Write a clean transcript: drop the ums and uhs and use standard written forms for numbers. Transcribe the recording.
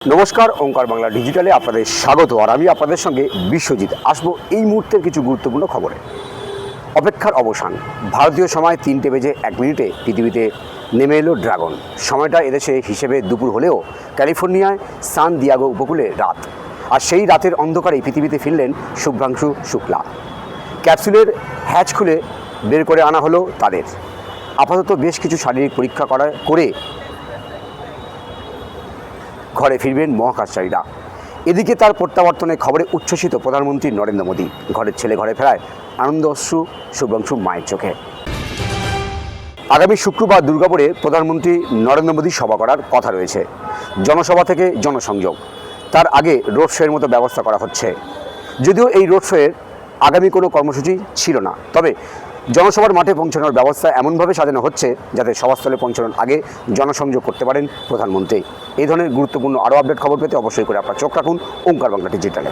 নমস্কার, ওঙ্কার বাংলা ডিজিটালে আপনাদের স্বাগত। আর আমি আপনাদের সঙ্গে বিশ্বজিৎ আসবো এই মুহূর্তের কিছু গুরুত্বপূর্ণ খবরে। অপেক্ষার অবসান। ভারতীয় সময় 3:01 পৃথিবীতে নেমে এলো ড্রাগন। সময়টা এদেশে হিসেবে দুপুর হলেও ক্যালিফোর্নিয়ায় সান দিয়াগো উপকূলে রাত। আর সেই রাতের অন্ধকারেই পৃথিবীতে ফিরলেন শুভ্রাংশু শুক্লা। ক্যাপসুলের হ্যাচ খুলে বের করে আনা হলো তাদের। আপাতত বেশ কিছু শারীরিক পরীক্ষা করে ঘরে ফিরবেন মহাকাশচারীরা। এদিকে তার প্রত্যাবর্তনের খবরে উচ্ছ্বসিত প্রধানমন্ত্রী নরেন্দ্র মোদী। ঘরের ছেলে ঘরে ফেরায় আনন্দ অশ্রু শুভ্রাংশু মায়ের চোখে। আগামী শুক্রবার দুর্গাপুরে প্রধানমন্ত্রী নরেন্দ্র মোদী সভা করার কথা রয়েছে। জনসভা থেকে জনসংযোগ, তার আগে রোড শোয়ের মতো ব্যবস্থা করা হচ্ছে। যদিও এই রোড শোয়ের আগামী কোনো কর্মসূচি ছিল না, তবে জনসভার মাঠে পৌঁছানোর ব্যবস্থা এমনভাবে সাজানো হচ্ছে যাতে সভাস্থলে পৌঁছানোর আগে জনসংযোগ করতে পারেন প্রধানমন্ত্রী। এই ধরনের গুরুত্বপূর্ণ আরও আপডেট খবর পেতে অবশ্যই করে আপনার চোখ রাখুন ওঙ্কার বাংলা ডিজিটালে।